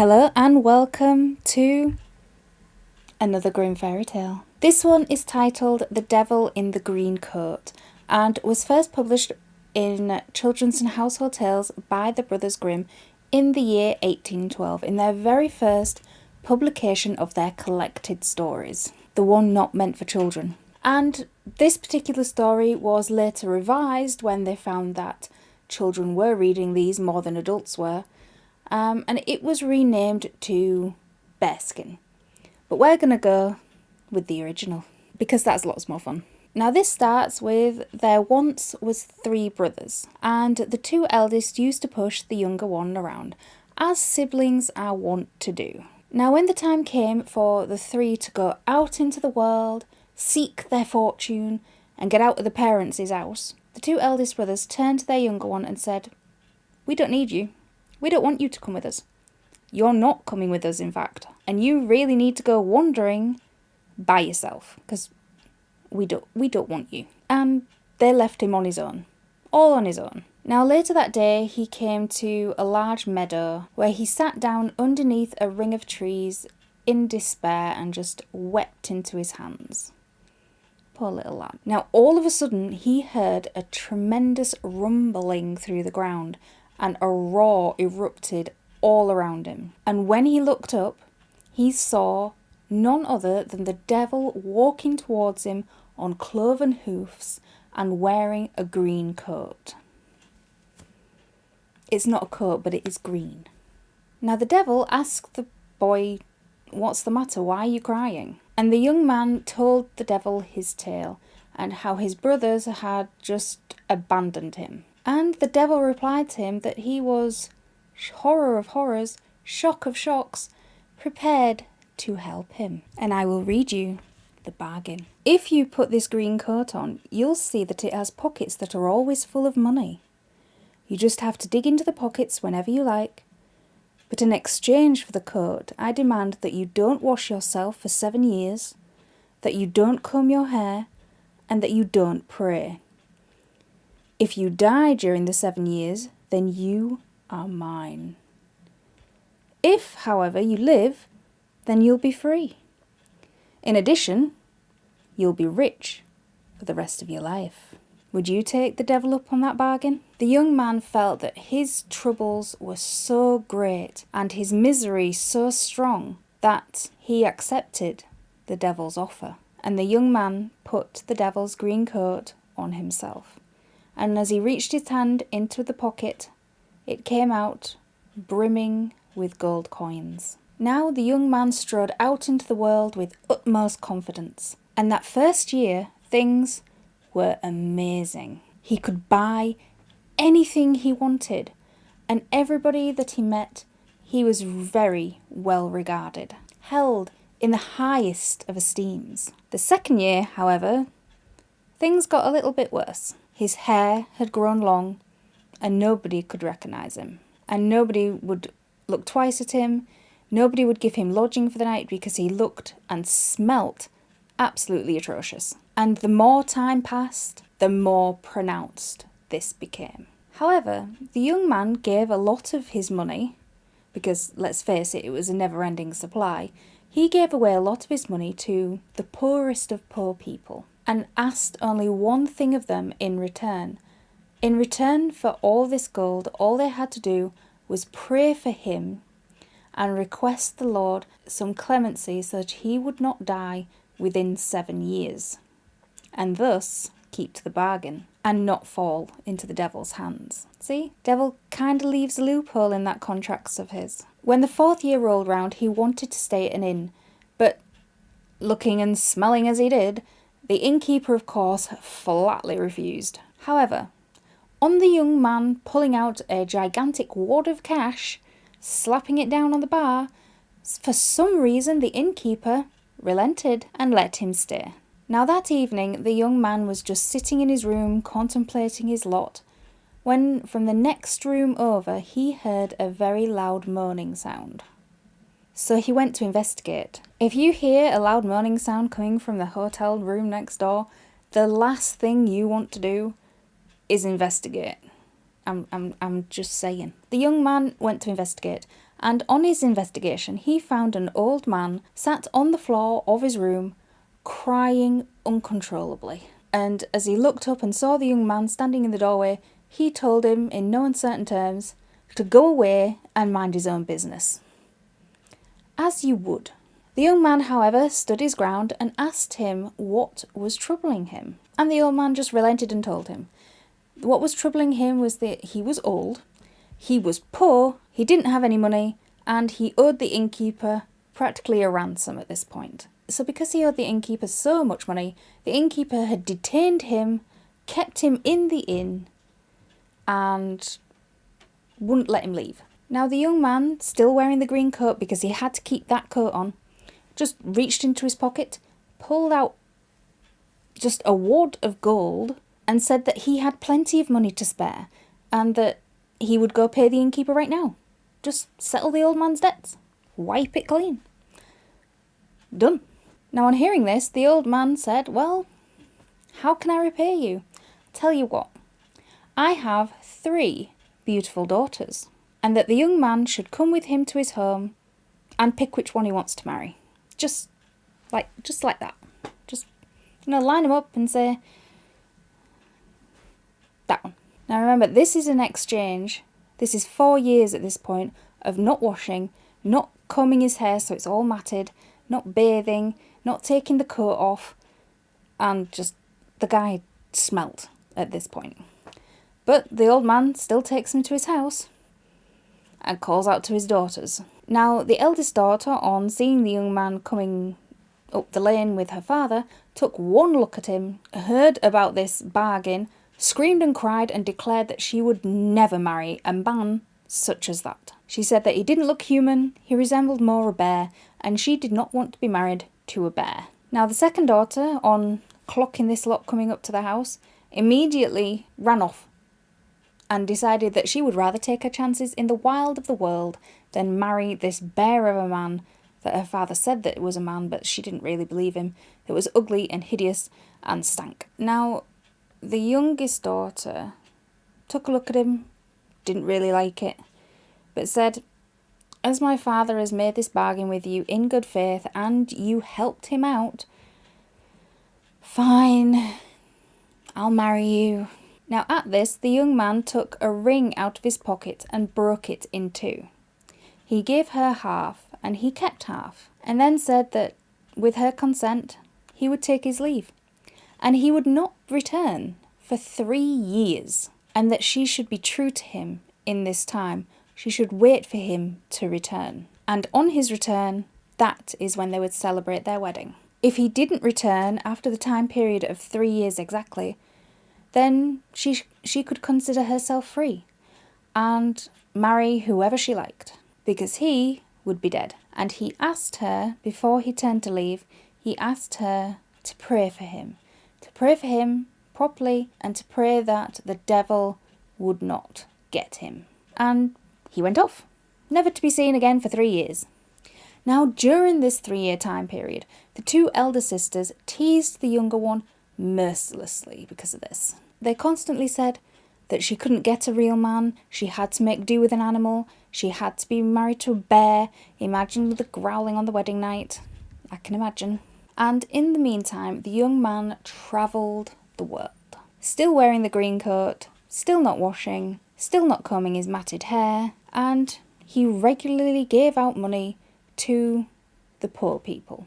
Hello and welcome to another Grimm fairy tale. This one is titled The Devil in the Green Coat and was first published in Children's and Household Tales by the Brothers Grimm in the year 1812 in their very first publication of their collected stories, the one not meant for children. And this particular story was later revised when they found that children were reading these more than adults were, and it was renamed to Bearskin. But we're going to go with the original because that's lots more fun. Now this starts with there once was 3 brothers, and the 2 eldest used to push the younger one around, as siblings are wont to do. Now when the time came for the 3 to go out into the world, seek their fortune, and get out of the parents' house, the 2 eldest brothers turned to their younger one and said, "We don't need you. We don't want you to come with us. You're not coming with us, in fact, and you really need to go wandering by yourself, because we don't want you." And they left him on his own, all on his own. Now later that day he came to a large meadow where he sat down underneath a ring of trees in despair and just wept into his hands. Poor little lad. Now all of a sudden he heard a tremendous rumbling through the ground, and a roar erupted all around him. And when he looked up, he saw none other than the devil walking towards him on cloven hoofs and wearing a green coat. It's not a coat, but it is green. Now the devil asked the boy, "What's the matter? Why are you crying?" And the young man told the devil his tale and how his brothers had just abandoned him. And the devil replied to him that he was horror of horrors, shock of shocks, prepared to help him. And I will read you the bargain. If you put this green coat on, you'll see that it has pockets that are always full of money. You just have to dig into the pockets whenever you like. But in exchange for the coat, I demand that you don't wash yourself for 7 years, that you don't comb your hair, and that you don't pray. If you die during the 7 years, then you are mine. If, however, you live, then you'll be free. In addition, you'll be rich for the rest of your life. Would you take the devil up on that bargain? The young man felt that his troubles were so great and his misery so strong that he accepted the devil's offer. And the young man put the devil's green coat on himself. And as he reached his hand into the pocket, it came out brimming with gold coins. Now the young man strode out into the world with utmost confidence. And that first year, things were amazing. He could buy anything he wanted, and everybody that he met, he was very well regarded, held in the highest of esteems. The second year, however, things got a little bit worse. His hair had grown long, and nobody could recognise him. And nobody would look twice at him. Nobody would give him lodging for the night because he looked and smelt absolutely atrocious. And the more time passed, the more pronounced this became. However, the young man gave a lot of his money, because let's face it, it was a never-ending supply. He gave away a lot of his money to the poorest of poor people, and asked only one thing of them in return. In return for all this gold, all they had to do was pray for him and request the Lord some clemency so that he would not die within 7 years, and thus keep to the bargain and not fall into the devil's hands. See, devil kind of leaves a loophole in that contracts of his. When the 4th year rolled round, he wanted to stay at an inn, but looking and smelling as he did, the innkeeper, of course, flatly refused. However, on the young man pulling out a gigantic wad of cash, slapping it down on the bar, for some reason the innkeeper relented and let him stay. Now that evening the young man was just sitting in his room contemplating his lot, when from the next room over he heard a very loud moaning sound. So he went to investigate. If you hear a loud moaning sound coming from the hotel room next door, the last thing you want to do is investigate. I'm just saying. The young man went to investigate And on his investigation, he found an old man sat on the floor of his room, crying uncontrollably. And as he looked up and saw the young man standing in the doorway, he told him in no uncertain terms to go away and mind his own business. As you would. The young man, however, stood his ground and asked him what was troubling him. And the old man just relented and told him. What was troubling him was that he was old, he was poor, he didn't have any money, and he owed the innkeeper practically a ransom at this point. So because he owed the innkeeper so much money, the innkeeper had detained him, kept him in the inn, and wouldn't let him leave. Now the young man, still wearing the green coat because he had to keep that coat on, just reached into his pocket, pulled out just a wad of gold, and said that he had plenty of money to spare, and that he would go pay the innkeeper right now. Just settle the old man's debts. Wipe it clean. Done. Now on hearing this, the old man said, well, how can I repay you? Tell you what, I have 3 beautiful daughters, and that the young man should come with him to his home and pick which one he wants to marry. Just like that. Just, line them up and say, that one. Now remember, this is an exchange. This is 4 years at this point of not washing, not combing his hair so it's all matted, not bathing, not taking the coat off, and just the guy smelt at this point. But the old man still takes him to his house and calls out to his daughters. Now the eldest daughter, on seeing the young man coming up the lane with her father, took one look at him, heard about this bargain, screamed and cried and declared that she would never marry a man such as that. She said that he didn't look human, he resembled more a bear, and she did not want to be married to a bear. Now the second daughter, on clocking this lot coming up to the house, immediately ran off and decided that she would rather take her chances in the wild of the world than marry this bear of a man that her father said that it was a man, but she didn't really believe him. It was ugly and hideous and stank. Now, the youngest daughter took a look at him, didn't really like it, but said, as my father has made this bargain with you in good faith and you helped him out, fine, I'll marry you. Now at this, the young man took a ring out of his pocket and broke it in 2. He gave her half and he kept half, and then said that with her consent he would take his leave, and he would not return for 3 years, and that she should be true to him in this time. She should wait for him to return, and on his return, that is when they would celebrate their wedding. If he didn't return after the time period of 3 years exactly, then she could consider herself free and marry whoever she liked, because he would be dead. And he asked her, before he turned to leave, he asked her to pray for him properly, and to pray that the devil would not get him. And he went off, never to be seen again for 3 years. Now, during this 3-year time period, the 2 elder sisters teased the younger one mercilessly because of this. They constantly said that she couldn't get a real man, she had to make do with an animal, she had to be married to a bear. Imagine the growling on the wedding night. I can imagine. And in the meantime, the young man travelled the world, still wearing the green coat, still not washing, still not combing his matted hair, and he regularly gave out money to the poor people,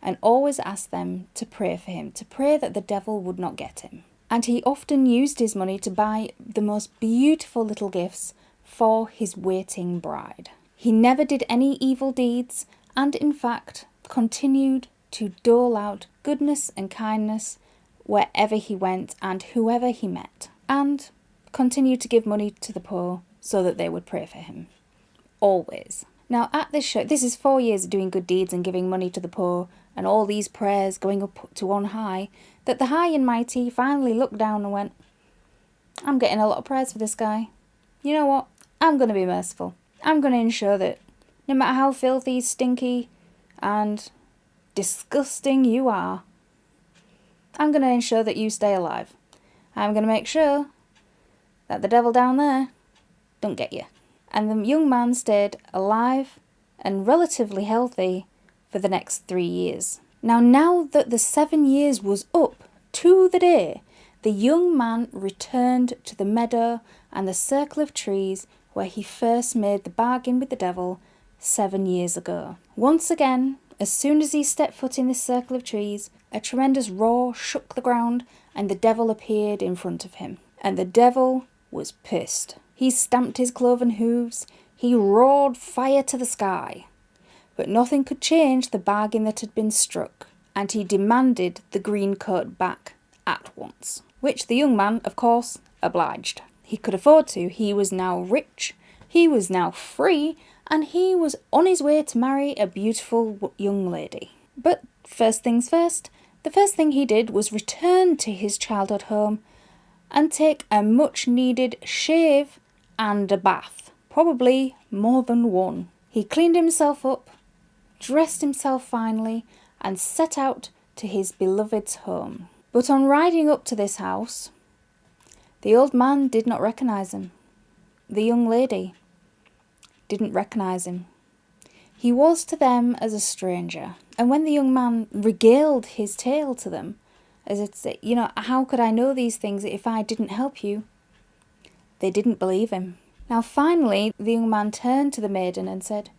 and always asked them to pray for him, to pray that the devil would not get him. And he often used his money to buy the most beautiful little gifts for his waiting bride. He never did any evil deeds, and in fact continued to dole out goodness and kindness wherever he went and whoever he met, and continued to give money to the poor so that they would pray for him. Always. Now at this show, this is 4 years of doing good deeds and giving money to the poor, and all these prayers going up to on high, that the high and mighty finally looked down and went, I'm getting a lot of prayers for this guy. You know what? I'm going to be merciful. I'm going to ensure that no matter how filthy, stinky, and disgusting you are, I'm going to ensure that you stay alive. I'm going to make sure that the devil down there don't get you. and the young man stayed alive and relatively healthy for the next 3 years. Now that the 7 years was up to the day, the young man returned to the meadow and the circle of trees where he first made the bargain with the devil 7 years ago. Once again, as soon as he stepped foot in this circle of trees, a tremendous roar shook the ground and the devil appeared in front of him. And the devil was pissed. He stamped his cloven hooves, he roared fire to the sky. But nothing could change the bargain that had been struck, and he demanded the green coat back at once, which the young man, of course, obliged. He could afford to. He was now rich, he was now free, and he was on his way to marry a beautiful young lady. But first things first, the first thing he did was return to his childhood home and take a much-needed shave and a bath, probably more than one. He cleaned himself up, dressed himself finely, and set out to his beloved's home. But on riding up to this house, the old man did not recognise him. The young lady didn't recognise him. He was to them as a stranger. And when the young man regaled his tale to them, as it's, how could I know these things if I didn't help you? They didn't believe him. Now finally, the young man turned to the maiden and said,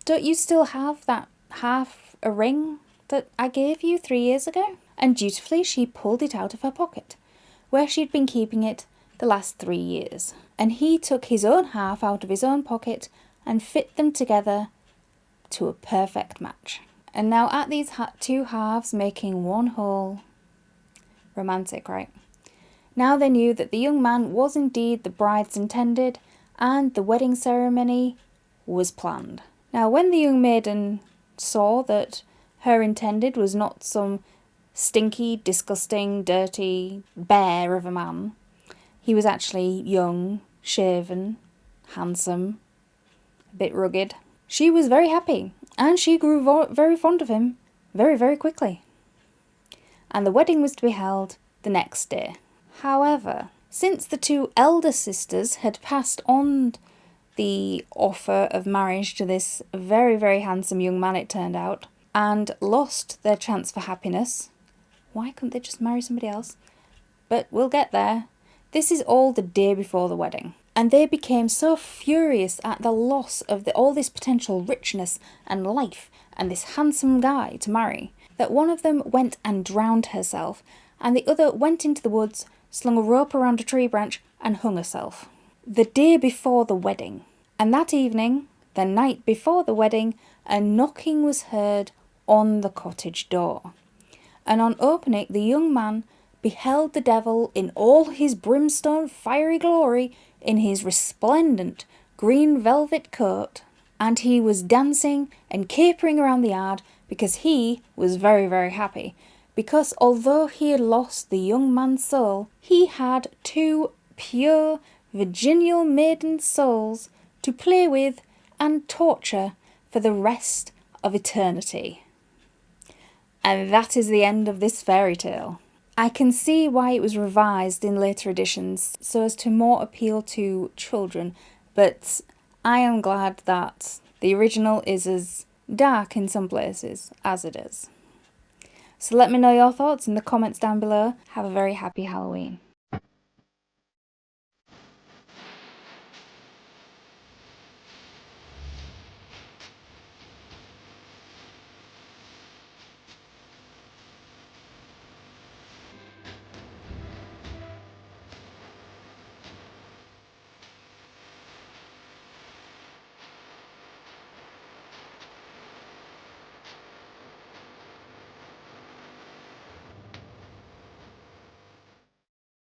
"Don't you still have that half a ring that I gave you 3 years ago?" And dutifully she pulled it out of her pocket, where she'd been keeping it the last 3 years. And he took his own half out of his own pocket and fit them together to a perfect match. And now at these two halves making one whole. Romantic, right? Now they knew that the young man was indeed the bride's intended, and the wedding ceremony was planned. Now when the young maiden saw that her intended was not some stinky, disgusting, dirty bear of a man, he was actually young, shaven, handsome, a bit rugged, she was very happy, and she grew very fond of him very, very quickly. And the wedding was to be held the next day. However, since the two elder sisters had passed on the offer of marriage to this very, very handsome young man, it turned out, and lost their chance for happiness, why couldn't they just marry somebody else? But we'll get there. This is all the day before the wedding. And they became so furious at the loss of all this potential richness and life and this handsome guy to marry, that one of them went and drowned herself, and the other went into the woods, slung a rope around a tree branch, and hung herself. The day before the wedding. And that evening, the night before the wedding, a knocking was heard on the cottage door. And on opening, the young man beheld the devil in all his brimstone fiery glory, in his resplendent green velvet coat, and he was dancing and capering around the yard because he was very, very happy, because although he had lost the young man's soul, he had two pure virginal maiden souls to play with and torture for the rest of eternity. And that is the end of this fairy tale. I can see why it was revised in later editions so as to more appeal to children, but I am glad that the original is as dark in some places as it is. So let me know your thoughts in the comments down below. Have a very happy Halloween.